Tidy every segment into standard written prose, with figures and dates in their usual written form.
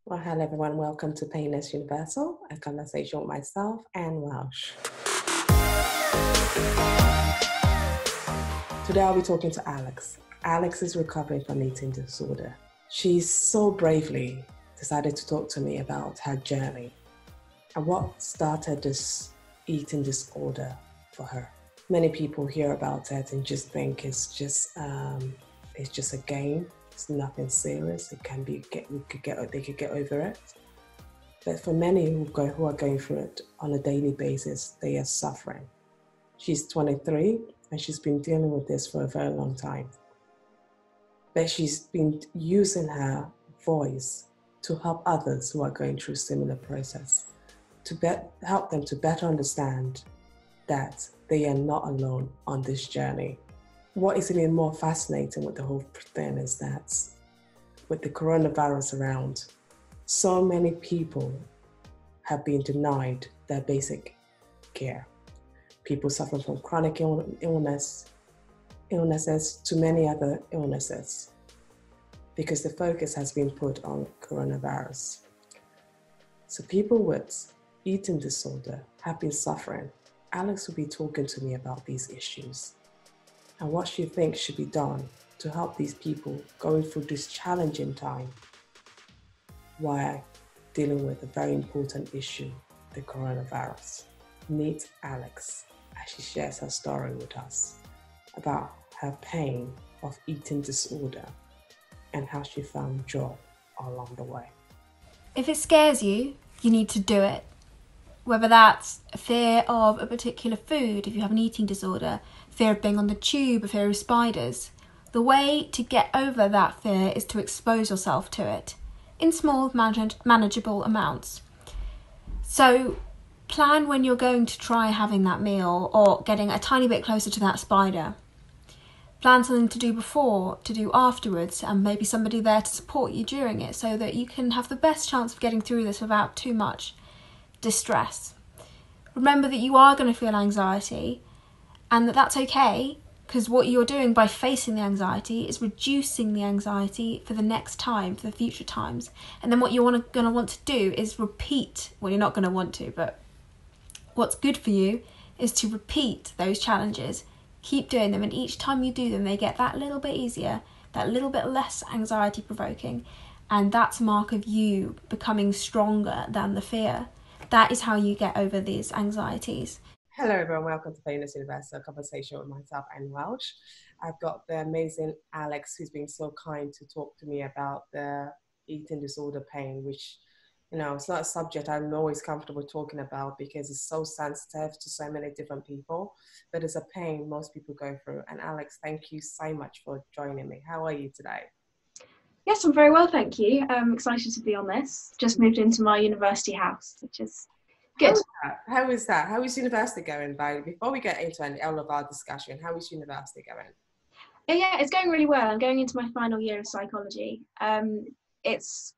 Well, hello everyone. Welcome to Painless Universal, a conversation with myself and Welsh. Today I'll be talking to Alex. Alex is recovering from eating disorder. She's so bravely decided to talk to me about her journey and what started this eating disorder for her. Many people hear about it and just think it's just a game. It's nothing serious. They could get over it. But for many who are going through it on a daily basis, they are suffering. She's 23 and she's been dealing with this for a very long time. But she's been using her voice to help others who are going through similar process, to help them to better understand that they are not alone on this journey. What is even more fascinating with the whole thing is that with the coronavirus around, so many people have been denied their basic care. People suffering from chronic illnesses to many other illnesses because the focus has been put on coronavirus. So people with eating disorder have been suffering. Alex will be talking to me about these issues and what she thinks should be done to help these people going through this challenging time while dealing with a very important issue, the coronavirus. Meet Alex as she shares her story with us about her pain of eating disorder and how she found joy along the way. If it scares you, you need to do it. Whether that's a fear of a particular food, if you have an eating disorder, fear of being on the tube, a fear of spiders. The way to get over that fear is to expose yourself to it in small, manageable amounts. So plan when you're going to try having that meal or getting a tiny bit closer to that spider. Plan something to do before, to do afterwards, and maybe somebody there to support you during it so that you can have the best chance of getting through this without too much distress. Remember that you are going to feel anxiety and that's okay, because what you're doing by facing the anxiety is reducing the anxiety for the next time, for the future times. And then what you're going to want to do is repeat, well, you're not going to want to, but what's good for you is to repeat those challenges. Keep doing them, and each time you do them, they get that little bit easier, that little bit less anxiety provoking, and that's a mark of you becoming stronger than the fear. That is how you get over these anxieties. Hello everyone, welcome to Painless Universal, a conversation with myself and Welsh. I've got the amazing Alex who's been so kind to talk to me about the eating disorder pain, which, it's not a subject I'm always comfortable talking about because it's so sensitive to so many different people, but it's a pain most people go through. And Alex, thank you so much for joining me. How are you today? Yes, I'm very well, thank you. I'm excited to be on this. Just moved into my university house, which is good. How is that? How is university going? Before we get into all of our discussion, how is university going? Yeah, it's going really well. I'm going into my final year of psychology. It's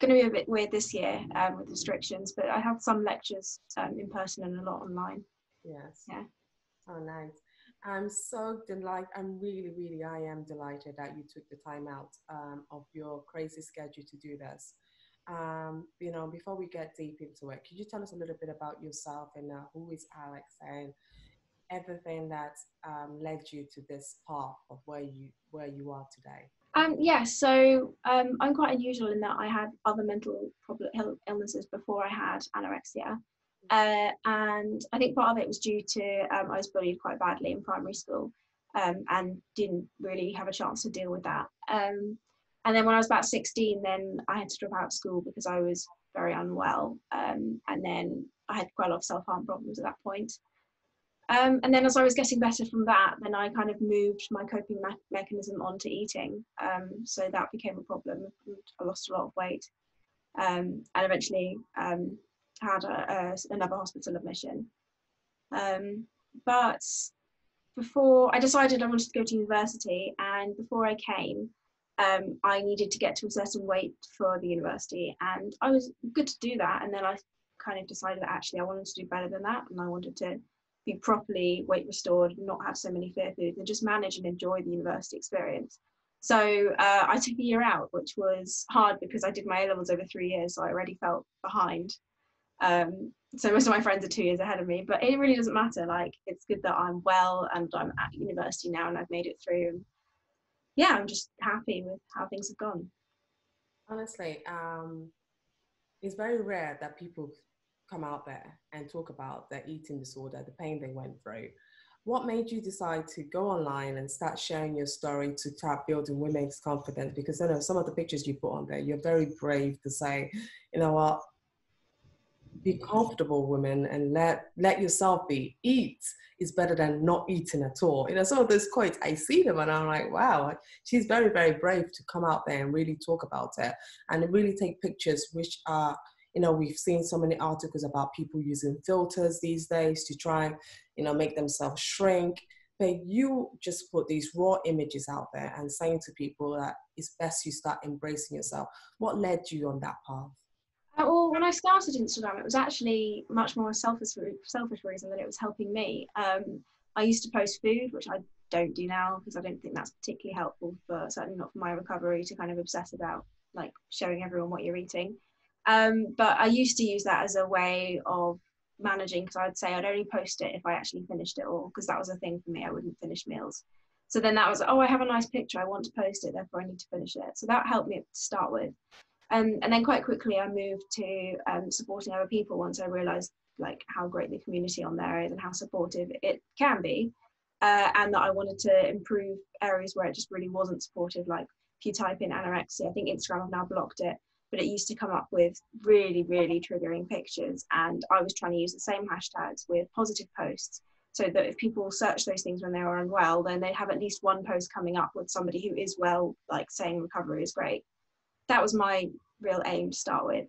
going to be a bit weird this year with restrictions, but I have some lectures in person and a lot online. Yes. Yeah. Oh, nice. I'm so delighted. I am delighted that you took the time out of your crazy schedule to do this. Before we get deep into it, could you tell us a little bit about yourself and who is Alex and everything that led you to this path of where you are today? So I'm quite unusual in that I had other mental illnesses before I had anorexia. And I think part of it was due to I was bullied quite badly in primary school and didn't really have a chance to deal with that. And then when I was about 16, then I had to drop out of school because I was very unwell. And then I had quite a lot of self-harm problems at that point. And then as I was getting better from that, then I kind of moved my coping mechanism onto eating. So that became a problem. I lost a lot of weight and eventually had another hospital admission. But before I decided I wanted to go to university, and before I came, I needed to get to a certain weight for the university, and I was good to do that. And then I kind of decided that actually I wanted to do better than that, and I wanted to be properly weight restored, not have so many fear foods, and just manage and enjoy the university experience. So I took a year out, which was hard because I did my A-levels over 3 years, so I already felt behind. So most of my friends are 2 years ahead of me, but it really doesn't matter. Like, it's good that I'm well and I'm at university now and I've made it through. And yeah, I'm just happy with how things have gone. Honestly, it's very rare that people come out there and talk about their eating disorder, the pain they went through. What made you decide to go online and start sharing your story to start building women's confidence? Because I know some of the pictures you put on there, you're very brave to say, you know what, be comfortable, women, and let yourself be. Eat is better than not eating at all. You know, some of those quotes, I see them and I'm like, wow, she's very, very brave to come out there and really talk about it and really take pictures, which are, you know, we've seen so many articles about people using filters these days to try and, you know, make themselves shrink. But you just put these raw images out there and saying to people that it's best you start embracing yourself. What led you on that path? Well, when I started Instagram, it was actually much more a selfish reason that it was helping me. I used to post food, which I don't do now because I don't think that's particularly helpful for, certainly not for my recovery, to kind of obsess about like showing everyone what you're eating. But I used to use that as a way of managing, because I'd say I'd only post it if I actually finished it all, because that was a thing for me. I wouldn't finish meals. So then that was, oh, I have a nice picture, I want to post it, therefore I need to finish it. So that helped me to start with. And then quite quickly I moved to supporting other people once I realized like how great the community on there is and how supportive it can be, and that I wanted to improve areas where it just really wasn't supportive. Like if you type in anorexia, I think Instagram have now blocked it, but it used to come up with really, really triggering pictures, and I was trying to use the same hashtags with positive posts, so that if people search those things when they are unwell, then they have at least one post coming up with somebody who is well, like saying recovery is great. That was my real aim to start with.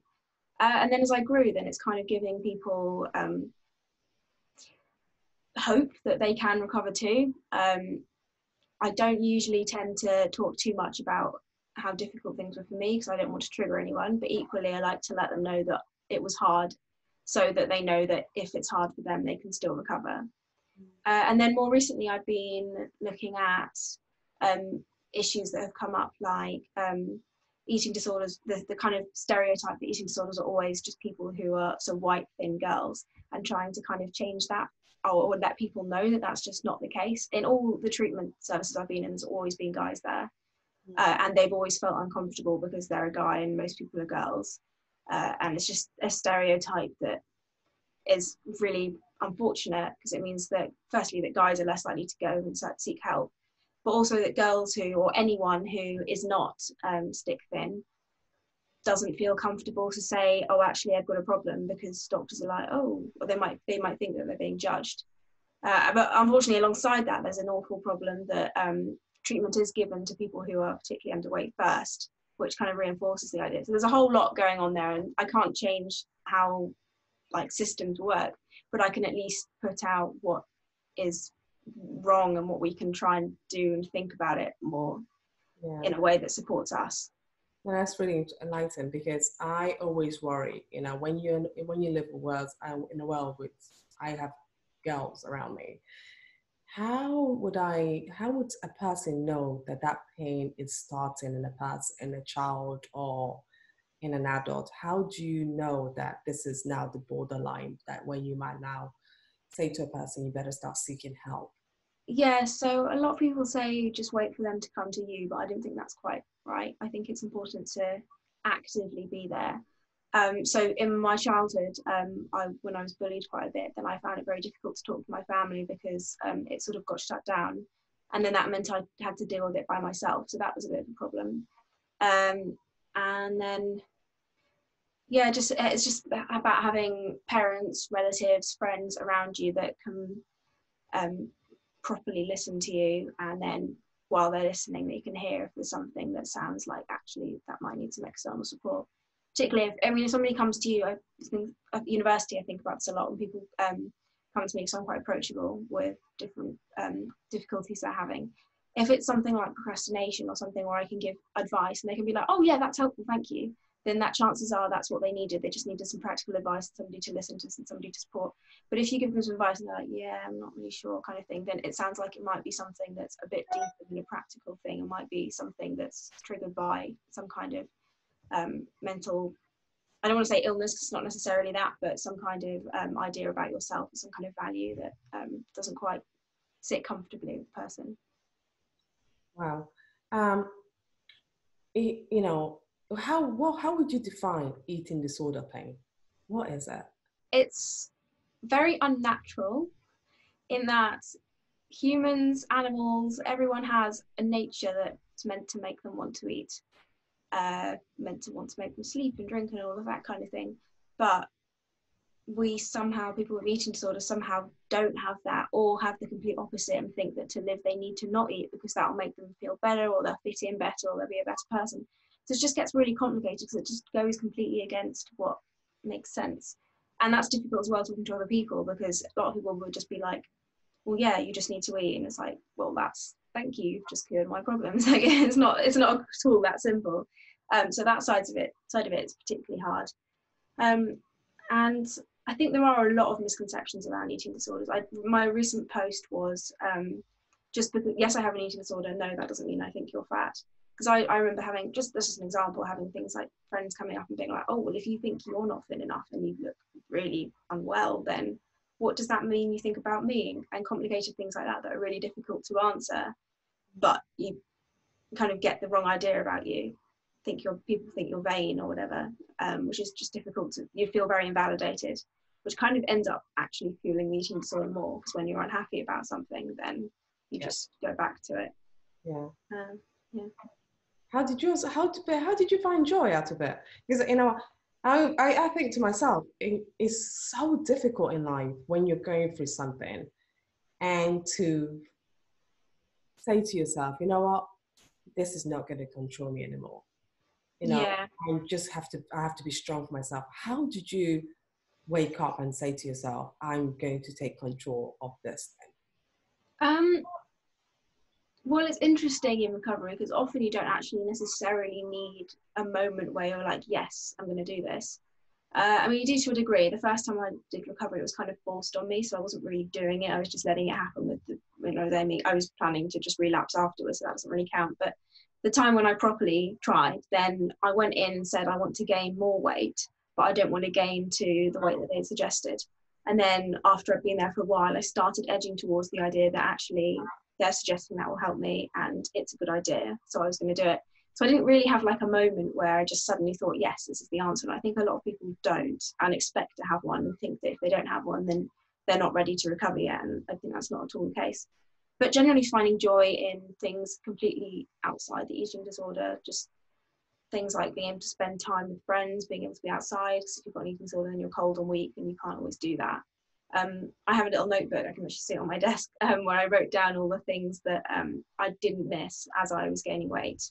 And then as I grew, then it's kind of giving people hope that they can recover too. I don't usually tend to talk too much about how difficult things were for me because I don't want to trigger anyone, but equally I like to let them know that it was hard, so that they know that if it's hard for them, they can still recover. And then more recently, I've been looking at issues that have come up, like eating disorders, the kind of stereotype that eating disorders are always just people who are sort of white, thin girls, and trying to kind of change that, or let people know that that's just not the case. In all the treatment services I've been in, there's always been guys there, and they've always felt uncomfortable because they're a guy and most people are girls. And it's just a stereotype that is really unfortunate, because it means that firstly that guys are less likely to go and seek help, but also that girls who, or anyone who is not stick thin, doesn't feel comfortable to say, oh, actually I've got a problem, because doctors are like, oh, or they might think that they're being judged. But unfortunately, alongside that, there's an awful problem that treatment is given to people who are particularly underweight first, which kind of reinforces the idea. So there's a whole lot going on there, and I can't change how like systems work, but I can at least put out what is wrong and what we can try and do and think about it more in a way that supports us. Well, that's really enlightening, because I always worry, you know, when you live in a world with, I have girls around me. How would a person know that that pain is starting in a child or in an adult? How do you know that this is now the borderline, that when you might now say to a person, you better start seeking help? Yeah, so a lot of people say just wait for them to come to you, but I don't think that's quite right. I think it's important to actively be there. So in my childhood, when I was bullied quite a bit, then I found it very difficult to talk to my family because it sort of got shut down. And then that meant I had to deal with it by myself. So that was a bit of a problem. And then, yeah, it's just about having parents, relatives, friends around you that can properly listen to you, and then while they're listening, that you can hear if there's something that sounds like actually that might need some external support. Particularly if somebody comes to you, I think at university I think about this a lot when people come to me, because I'm quite approachable with different difficulties they're having. If it's something like procrastination or something where I can give advice and they can be like, oh yeah, that's helpful, thank you, then that chances are that's what they needed. They just needed some practical advice, somebody to listen to, somebody to support. But if you give them some advice and they're like, yeah, I'm not really sure kind of thing, then it sounds like it might be something that's a bit deeper than a practical thing. It might be something that's triggered by some kind of mental, I don't want to say illness because it's not necessarily that, but some kind of idea about yourself or some kind of value that doesn't quite sit comfortably with the person. Wow. You know, how would you define eating disorder pain? What is it? It's very unnatural in that humans, animals, everyone has a nature that's meant to make them want to eat, meant to want to make them sleep and drink and all of that kind of thing. But we somehow, people with eating disorders somehow don't have that, or have the complete opposite and think that to live they need to not eat because that'll make them feel better, or they'll fit in better, or they'll be a better person. So it just gets really complicated because it just goes completely against what makes sense. And that's difficult as well talking to other people, because a lot of people would just be like, well, yeah, you just need to eat. And it's like, well, thank you, you've just cured my problems. Like, it's not at all that simple. So that side of it is particularly hard. And I think there are a lot of misconceptions around eating disorders. My recent post was just because, yes, I have an eating disorder. No, that doesn't mean I think you're fat. Because I remember having, just this is an example, having things like friends coming up and being like, oh, well, if you think you're not thin enough and you look really unwell, then what does that mean you think about me? And complicated things like that are really difficult to answer, but you kind of get the wrong idea about you. People think you're vain or whatever, which is just difficult you feel very invalidated, which kind of ends up actually fueling the eating disorder more, because when you're unhappy about something, then you just go back to it. Yeah. Yeah. How did you find joy out of it? Because, you know, I think to myself, it's so difficult in life when you're going through something, and to say to yourself, you know what, this is not going to control me anymore. You know, Yeah. I have to be strong for myself. How did you wake up and say to yourself, I'm going to take control of this thing? Well, it's interesting in recovery because often you don't actually necessarily need a moment where you're like, yes, I'm going to do this. I mean, you do to a degree. The first time I did recovery, it was kind of forced on me, so I wasn't really doing it. I was just letting it happen with I was planning to just relapse afterwards, so that doesn't really count. But the time when I properly tried, then I went in and said, I want to gain more weight, but I don't want to gain to the weight that they suggested. And then after I've been there for a while, I started edging towards the idea that actually they're suggesting that will help me and it's a good idea. So I was going to do it. So I didn't really have like a moment where I just suddenly thought, yes, this is the answer. And I think a lot of people don't and expect to have one and think that if they don't have one, then they're not ready to recover yet. And I think that's not at all the case. But generally finding joy in things completely outside the eating disorder, just things like being able to spend time with friends, being able to be outside, because if you've got an eating disorder and you're cold and weak and you can't always do that. I have a little notebook, I can actually see it on my desk, where I wrote down all the things that I didn't miss as I was gaining weight.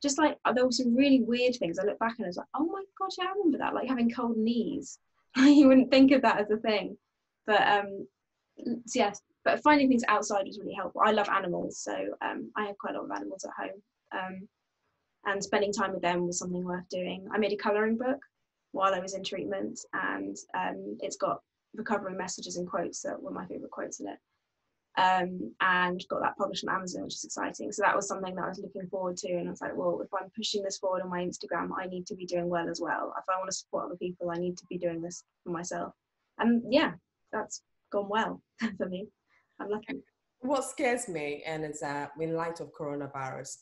Just like, there were some really weird things. I look back and I was like, oh my God, yeah, I remember that, like having cold knees. You wouldn't think of that as a thing. But so yes, but finding things outside was really helpful. I love animals, so I have quite a lot of animals at home. And spending time with them was something worth doing. I made a colouring book while I was in treatment, and it's got recovery messages and quotes that were my favourite quotes in it. And got that published on Amazon, which is exciting. So that was something that I was looking forward to. And I was like, well, if I'm pushing this forward on my Instagram, I need to be doing well as well. If I want to support other people, I need to be doing this for myself. And yeah, that's gone well for me. I'm lucky. What scares me, and is that in light of coronavirus,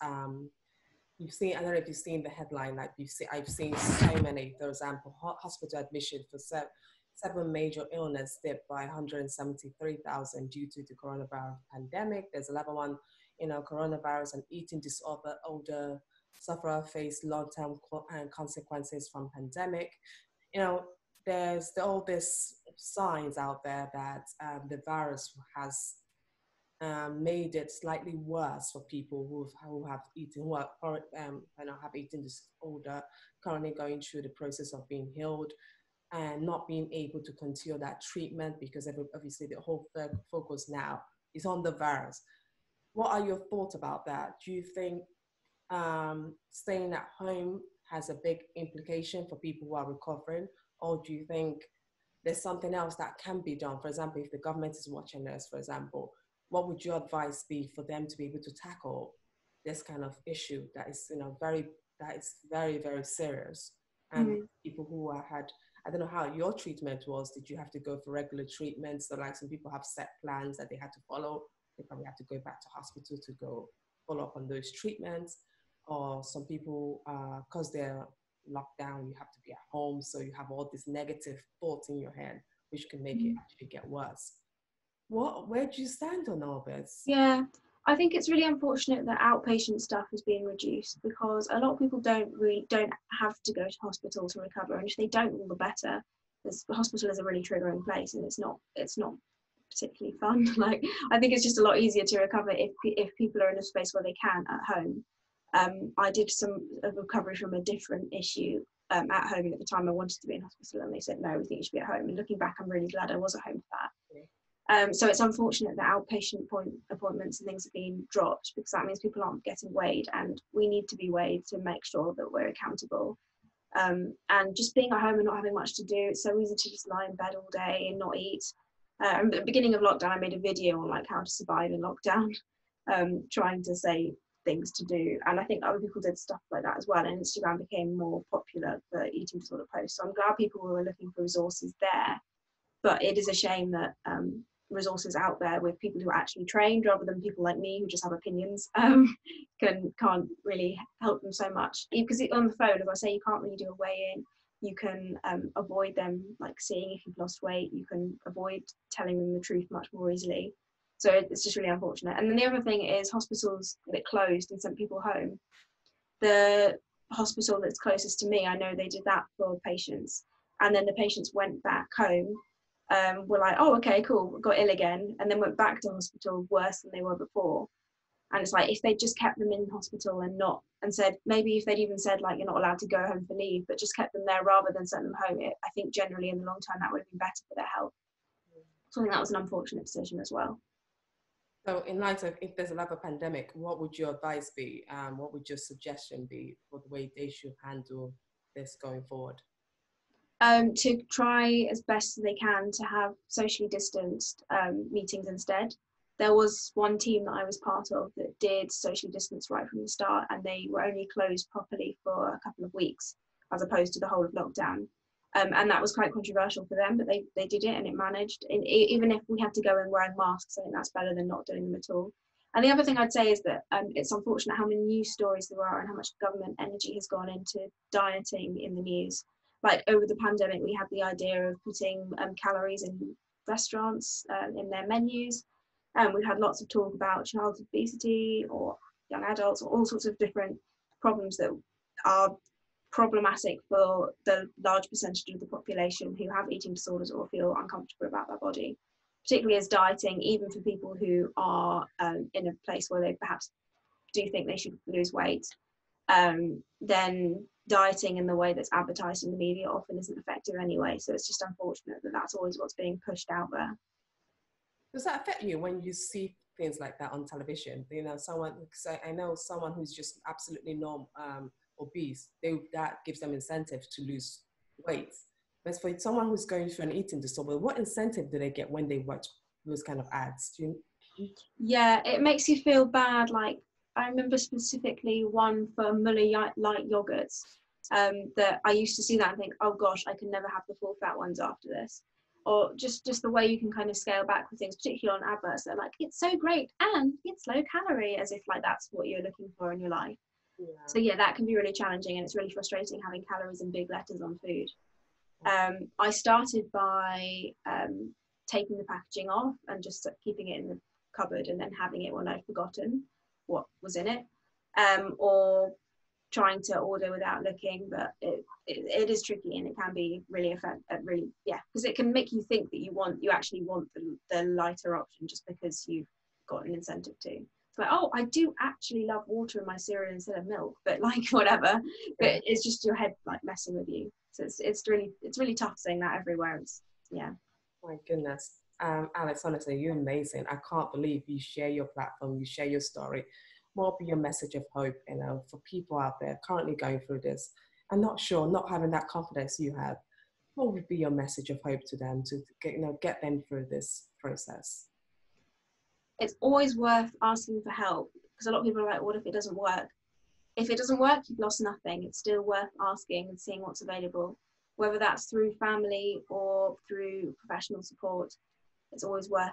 you've seen, I don't know if you've seen the headline, like I've seen so many, for example, hospital admission for seven major illness dipped by 173,000 due to the coronavirus pandemic. There's another one, coronavirus and eating disorder, older sufferer face long-term consequences from pandemic. There's all these signs out there that the virus has made it slightly worse for people who have eating disorder, currently going through the process of being healed and not being able to continue that treatment because obviously the whole focus now is on the virus. What are your thoughts about that? Do you think staying at home has a big implication for people who are recovering? Or do you think there's something else that can be done? For example, if the government is watching us, for example, what would your advice be for them to be able to tackle this kind of issue that is, very, very serious? And people who had, I don't know how your treatment was. Did you have to go for regular treatments? So like some people have set plans that they had to follow. They probably have to go back to hospital to go follow up on those treatments. Or some people, because they're locked down, you have to be at home. So you have all these negative thoughts in your head, which can make it actually get worse. Where do you stand on all this? Yeah, I think it's really unfortunate that outpatient stuff is being reduced, because a lot of people don't have to go to hospital to recover, and if they don't, all the better. The hospital is a really triggering place, and it's not particularly fun. Like, I think it's just a lot easier to recover if people are in a space where they can at home. I did some recovery from a different issue at home, and at the time I wanted to be in hospital, and they said no, we think you should be at home. And looking back, I'm really glad I was at home for that. So it's unfortunate that outpatient appointments and things have been dropped, because that means people aren't getting weighed, and we need to be weighed to make sure that we're accountable. And just being at home and not having much to do, it's so easy to just lie in bed all day and not eat. At the beginning of lockdown, I made a video on like how to survive in lockdown, trying to say things to do, and I think other people did stuff like that as well, and Instagram became more popular for eating disorder posts. So I'm glad people were looking for resources there, but it is a shame that resources out there with people who are actually trained, rather than people like me who just have opinions, can't really help them so much. Because on the phone, as I say, you can't really do a weigh-in. You can avoid them like seeing if you've lost weight. You can avoid telling them the truth much more easily. So it's just really unfortunate. And then the other thing is hospitals that closed and sent people home. The hospital that's closest to me, I know they did that for patients, and then the patients went back home, were like, oh, okay, cool, got ill again, and then went back to hospital worse than they were before. And it's like, if they just kept them in hospital and said, maybe if they'd even said like, you're not allowed to go home for leave, but just kept them there rather than sent them home, I think generally in the long term that would have been better for their health. So I think that was an unfortunate decision as well. So in light of, if there's another pandemic, what would your advice be? What would your suggestion be for the way they should handle this going forward? To try as best as they can to have socially distanced meetings instead. There was one team that I was part of that did socially distance right from the start, and they were only closed properly for a couple of weeks as opposed to the whole of lockdown. And that was quite controversial for them, but they did it and it managed. And even if we had to go in wearing masks, I think that's better than not doing them at all. And the other thing I'd say is that it's unfortunate how many news stories there are and how much government energy has gone into dieting in the news. Like over the pandemic, we had the idea of putting calories in restaurants in their menus. And we've had lots of talk about childhood obesity or young adults, or all sorts of different problems that are problematic for the large percentage of the population who have eating disorders or feel uncomfortable about their body, particularly as dieting, even for people who are in a place where they perhaps do think they should lose weight, then dieting in the way that's advertised in the media often isn't effective anyway. So it's just unfortunate that that's always what's being pushed out there. Does that affect you when you see things like that on television? You know, I know someone who's just absolutely obese, that gives them incentive to lose weight. But for someone who's going through an eating disorder, what incentive do they get when they watch those kind of ads? Yeah, it makes you feel bad. Like, I remember specifically one for Muller light yogurts, that I used to see that and think, oh gosh, I can never have the full fat ones after this. Or just the way you can kind of scale back with things, particularly on adverts. They're like, it's so great and it's low calorie, as if like that's what you're looking for in your life. Yeah. So yeah, that can be really challenging, and it's really frustrating having calories in big letters on food. I started by taking the packaging off and just keeping it in the cupboard, and then having it when I'd forgotten what was in it, or trying to order without looking. But it is tricky, and it can be really because it can make you think that you actually want the lighter option just because you've got an incentive to. It's like, oh, I do actually love water in my cereal instead of milk, but like whatever. But it's just your head like messing with you. So it's really tough seeing that everywhere. My goodness. Alex, honestly, you're amazing. I can't believe you share your platform, you share your story. More be your message of hope, for people out there currently going through this. are not sure, not having that confidence you have, what would be your message of hope to them to get, get them through this process? It's always worth asking for help, because a lot of people are like, what if it doesn't work? If it doesn't work, you've lost nothing. It's still worth asking and seeing what's available, whether that's through family or through professional support. It's always worth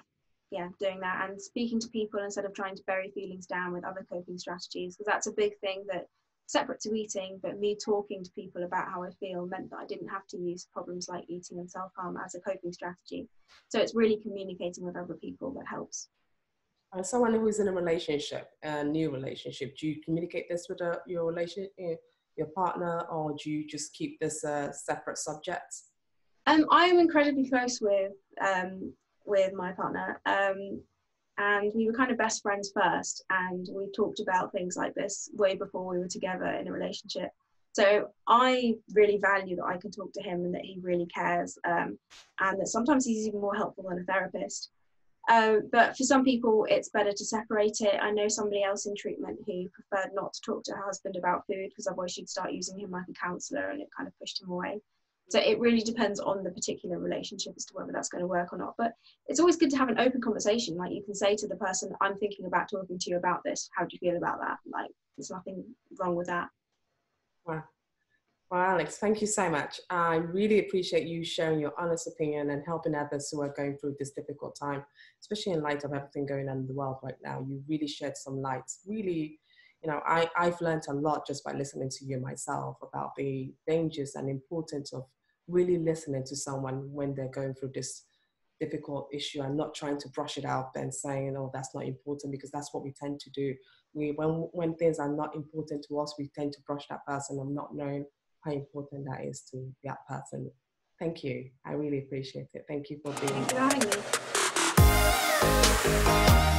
doing that, and speaking to people instead of trying to bury feelings down with other coping strategies, because that's a big thing that, separate to eating, but me talking to people about how I feel meant that I didn't have to use problems like eating and self-harm as a coping strategy. So it's really communicating with other people that helps. As someone who is in a relationship, a new relationship, do you communicate this with your your partner, or do you just keep this a separate subject? I am incredibly close with my partner, and we were kind of best friends first, and we talked about things like this way before we were together in a relationship. So I really value that I can talk to him and that he really cares, and that sometimes he's even more helpful than a therapist. But for some people, it's better to separate it. I know somebody else in treatment who preferred not to talk to her husband about food, because otherwise she'd start using him like a counsellor, and it kind of pushed him away. So it really depends on the particular relationship as to whether that's going to work or not. But it's always good to have an open conversation. Like, you can say to the person, I'm thinking about talking to you about this. How do you feel about that? Like, there's nothing wrong with that. Wow. Well, Alex, thank you so much. I really appreciate you sharing your honest opinion and helping others who are going through this difficult time, especially in light of everything going on in the world right now. You really shed some light. Really, I've learned a lot just by listening to you myself about the dangers and importance of really listening to someone when they're going through this difficult issue, and not trying to brush it out and saying, oh, that's not important, because that's what we tend to do. When things are not important to us, we tend to brush that person and not knowing how important that is to that person. Thank you. I really appreciate it. Thank you for being here. Thank you for having me.